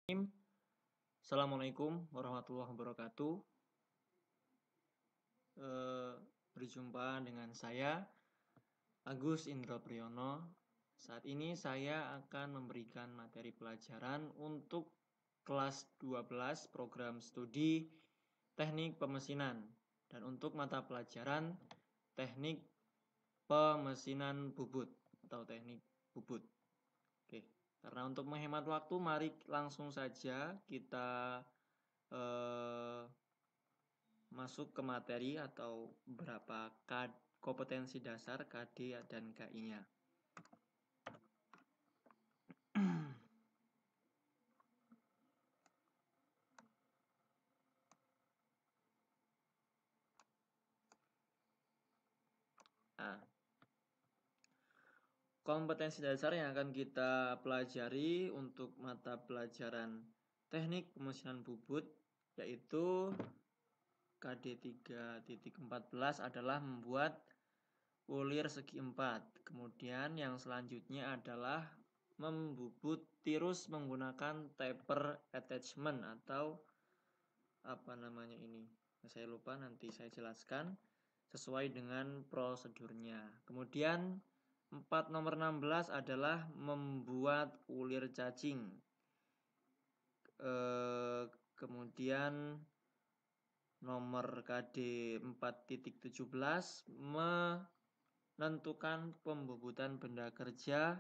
Assalamualaikum warahmatullahi wabarakatuh. Berjumpa dengan saya Agus Indra Priyono. Saat ini saya akan memberikan materi pelajaran untuk kelas 12 program studi Teknik Pemesinan dan untuk mata pelajaran Teknik Pemesinan Bubut atau Teknik Bubut. Oke, karena untuk menghemat waktu, mari langsung saja kita masuk ke materi atau beberapa kompetensi dasar KD dan KI-nya. Nah, kompetensi dasar yang akan kita pelajari untuk mata pelajaran Teknik Pemesinan Bubut yaitu KD 3.14 adalah membuat ulir segi 4. Kemudian yang selanjutnya adalah membubut tirus menggunakan taper attachment atau apa namanya ini. Saya lupa, nanti saya jelaskan sesuai dengan prosedurnya. Kemudian nomor 16 adalah membuat ulir cacing. Kemudian nomor KD 4.17 menentukan pembubutan benda kerja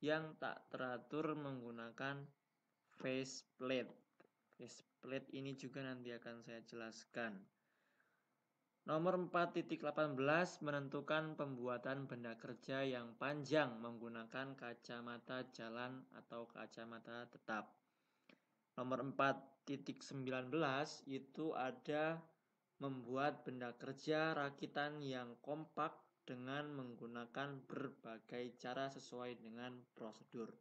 yang tak teratur menggunakan faceplate. Faceplate ini juga nanti akan saya jelaskan. Nomor 4.18 menentukan pembuatan benda kerja yang panjang menggunakan kacamata jalan atau kacamata tetap. Nomor 4.19 itu ada membuat benda kerja rakitan yang kompak dengan menggunakan berbagai cara sesuai dengan prosedur.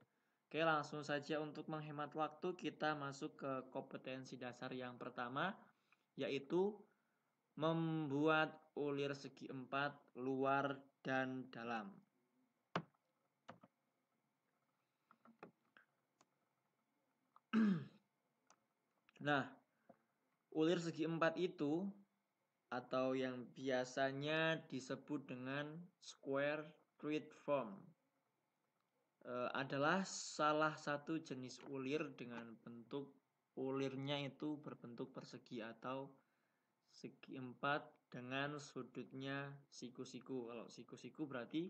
Oke, langsung saja untuk menghemat waktu kita masuk ke kompetensi dasar yang pertama, yaitu membuat ulir segi 4 luar dan dalam. Nah, ulir segi 4 itu atau yang biasanya disebut dengan square root form adalah salah satu jenis ulir dengan bentuk ulirnya itu berbentuk persegi atau segi 4 dengan sudutnya siku-siku. Kalau siku-siku berarti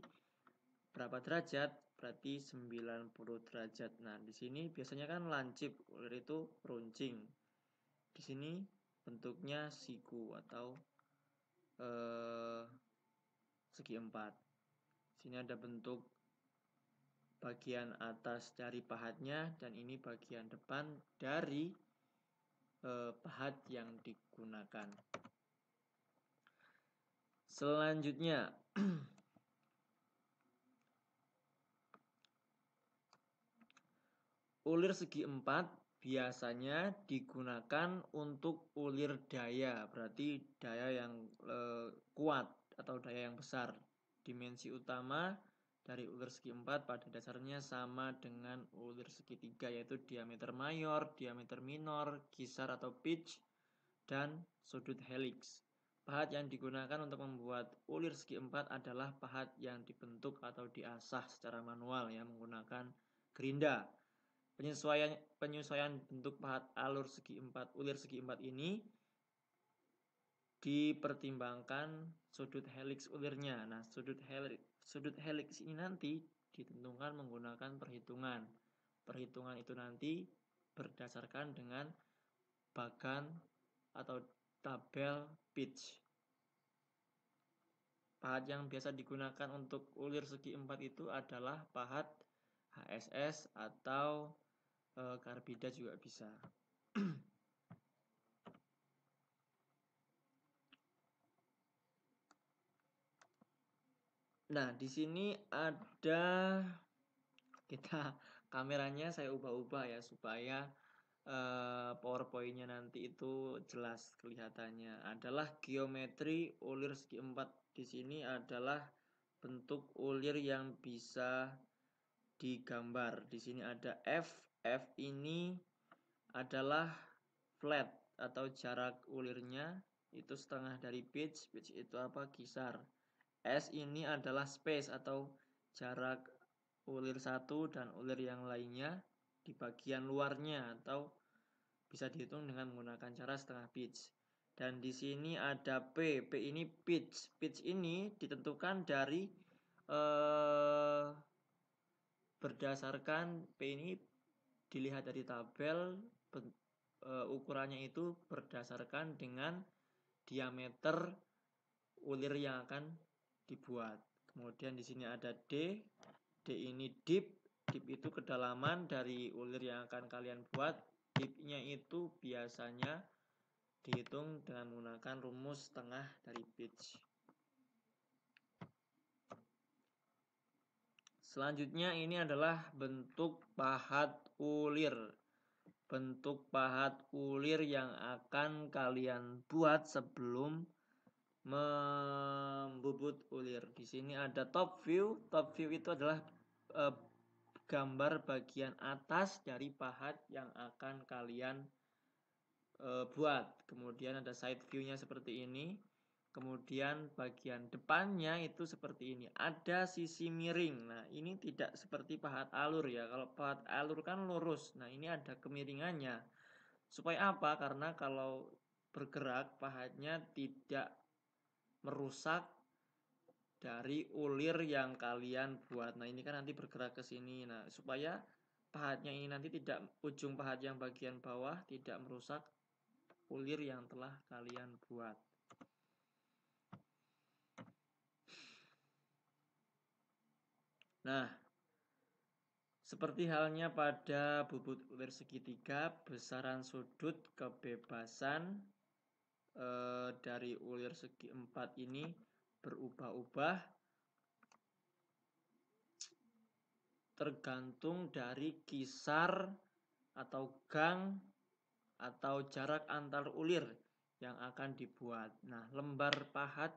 berapa derajat? Berarti 90 derajat. Nah, di sini biasanya kan lancip, ulir itu runcing. Di sini bentuknya siku atau segi 4. Di sini ada bentuk bagian atas dari pahatnya dan ini bagian depan dari pahat yang digunakan. Selanjutnya, ulir segi 4 biasanya digunakan untuk ulir daya, berarti daya yang kuat atau daya yang besar. Dimensi utama dari ulir segi 4 pada dasarnya sama dengan ulir segi 3, yaitu diameter mayor, diameter minor, kisar atau pitch, dan sudut helix. Pahat yang digunakan untuk membuat ulir segi 4 adalah pahat yang dibentuk atau diasah secara manual ya menggunakan gerinda. Penyesuaian bentuk pahat ulir segi 4 ini dipertimbangkan sudut helix ulirnya. Nah, sudut helix ini nanti ditentukan menggunakan perhitungan. Perhitungan itu nanti berdasarkan dengan bagan atau tabel pitch. Pahat yang biasa digunakan untuk ulir segi 4 itu adalah pahat HSS atau karbida juga bisa. Nah, di sini ada kameranya saya ubah-ubah ya supaya PowerPoint-nya nanti itu jelas kelihatannya. Adalah geometri ulir segi 4. Di sini adalah bentuk ulir yang bisa digambar. Di sini ada F. F ini adalah flat atau jarak ulirnya itu setengah dari pitch. Pitch itu apa? Kisar. S ini adalah space atau jarak ulir satu dan ulir yang lainnya di bagian luarnya, atau bisa dihitung dengan menggunakan cara setengah pitch. Dan di sini ada P. P ini pitch. Pitch ini ditentukan dari berdasarkan P ini dilihat dari tabel, ukurannya itu berdasarkan dengan diameter ulir yang akan dibuat. Kemudian di sini ada D. D ini deep. Deep itu kedalaman dari ulir yang akan kalian buat. Deepnya itu biasanya dihitung dengan menggunakan rumus setengah dari pitch. Selanjutnya ini adalah bentuk pahat ulir. Bentuk pahat ulir yang akan kalian buat sebelum membubut ulir. Di sini ada top view. Top view itu adalah gambar bagian atas dari pahat yang akan kalian buat. Kemudian ada side view-nya seperti ini. Kemudian bagian depannya itu seperti ini. Ada sisi miring. Nah, ini tidak seperti pahat alur ya. Kalau pahat alur kan lurus. Nah, ini ada kemiringannya. Supaya apa? Karena kalau bergerak pahatnya tidak merusak dari ulir yang kalian buat. Nah, ini kan nanti bergerak ke sini. Nah, supaya pahatnya ini nanti tidak, ujung pahat yang bagian bawah tidak merusak ulir yang telah kalian buat. Nah, seperti halnya pada bubut ulir segitiga, besaran sudut kebebasan dari ulir segi 4 ini berubah-ubah tergantung dari kisar atau gang atau jarak antar ulir yang akan dibuat. Nah, lembar pahat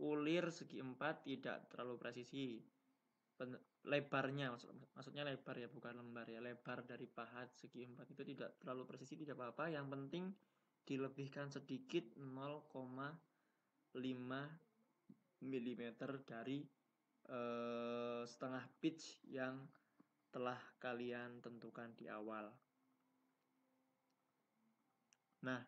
ulir segi 4 tidak terlalu presisi. Lebarnya, maksudnya lebar ya, bukan lembar ya. Lebar dari pahat segi 4 itu tidak terlalu presisi, tidak apa-apa. Yang penting dilebihkan sedikit 0,5 mm dari setengah pitch yang telah kalian tentukan di awal. Nah,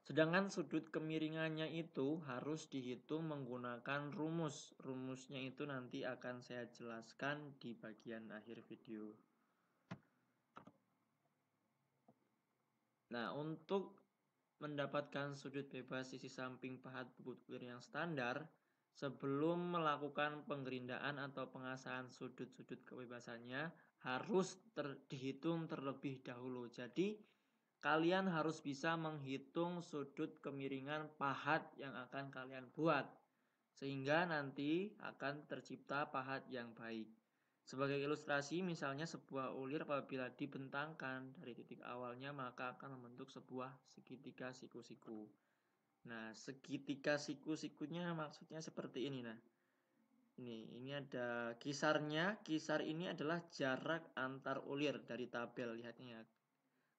sedangkan sudut kemiringannya itu harus dihitung menggunakan rumus. Rumusnya itu nanti akan saya jelaskan di bagian akhir video. Nah, untuk mendapatkan sudut bebas sisi samping pahat bubut ulir yang standar, sebelum melakukan penggerindaan atau pengasahan sudut-sudut kebebasannya harus dihitung terlebih dahulu. Jadi kalian harus bisa menghitung sudut kemiringan pahat yang akan kalian buat, sehingga nanti akan tercipta pahat yang baik. Sebagai ilustrasi, misalnya sebuah ulir apabila dibentangkan dari titik awalnya maka akan membentuk sebuah segitiga siku-siku. Nah, segitiga siku-sikunya maksudnya seperti ini. Nah, ini ada kisarnya. Kisar ini adalah jarak antar ulir dari tabel. Lihatnya ya.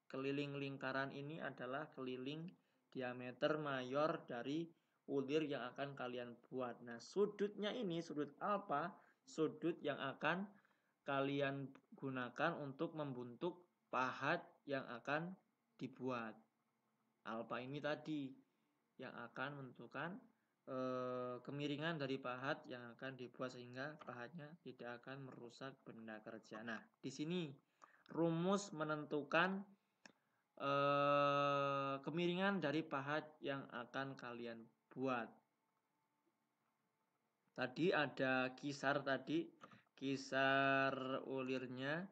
Keliling lingkaran ini adalah keliling diameter mayor dari ulir yang akan kalian buat. Nah, sudutnya ini sudut alfa, sudut yang akan kalian gunakan untuk membentuk pahat yang akan dibuat. Alfa ini tadi yang akan menentukan kemiringan dari pahat yang akan dibuat sehingga pahatnya tidak akan merusak benda kerja. Nah, di sini rumus menentukan kemiringan dari pahat yang akan kalian buat. Tadi ada kisar kisar ulirnya,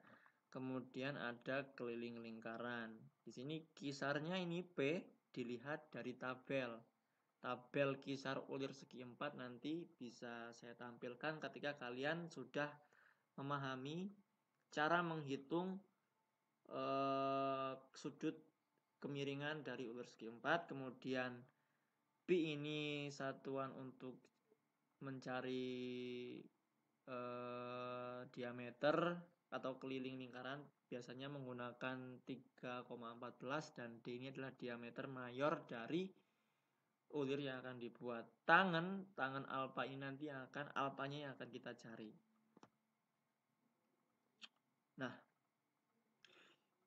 kemudian ada keliling lingkaran. Di sini kisarnya ini P dilihat dari tabel. Tabel kisar ulir segi 4 nanti bisa saya tampilkan ketika kalian sudah memahami cara menghitung sudut kemiringan dari ulir segi 4. Kemudian Pi ini satuan untuk mencari diameter atau keliling lingkaran biasanya menggunakan 3,14 dan D ini adalah diameter mayor dari ulir yang akan dibuat. Tangan alfa ini nanti alfanya yang akan kita cari. Nah,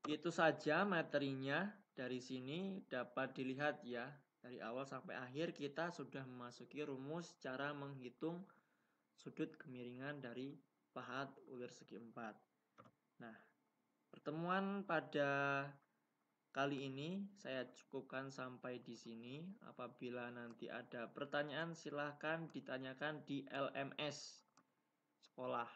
itu saja materinya. Dari sini dapat dilihat ya, dari awal sampai akhir kita sudah memasuki rumus cara menghitung sudut kemiringan dari pahat ulir segi 4. Nah, pertemuan pada kali ini saya cukupkan sampai di sini. Apabila nanti ada pertanyaan silahkan ditanyakan di LMS sekolah.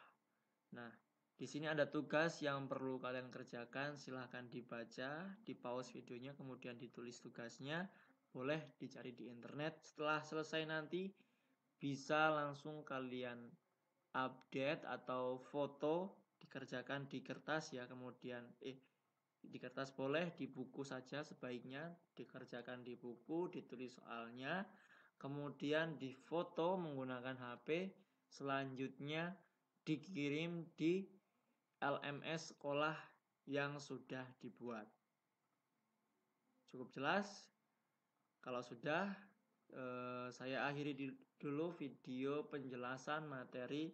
Nah, di sini ada tugas yang perlu kalian kerjakan, silahkan dibaca, di pause videonya, kemudian ditulis tugasnya, boleh dicari di internet. Setelah selesai nanti bisa langsung kalian update atau foto, dikerjakan di kertas ya, kemudian di kertas boleh, di buku saja sebaiknya, dikerjakan di buku, ditulis soalnya, kemudian difoto menggunakan HP, selanjutnya dikirim di LMS sekolah yang sudah dibuat. Cukup jelas? Kalau sudah, saya akhiri dulu video penjelasan materi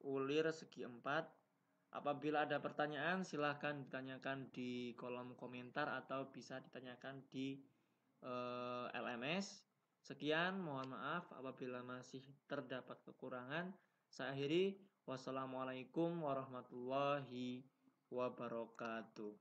ulir segi 4. Apabila ada pertanyaan silahkan ditanyakan di kolom komentar atau bisa ditanyakan di LMS. Sekian, mohon maaf apabila masih terdapat kekurangan. Saya akhiri. Wassalamualaikum warahmatullahi wabarakatuh.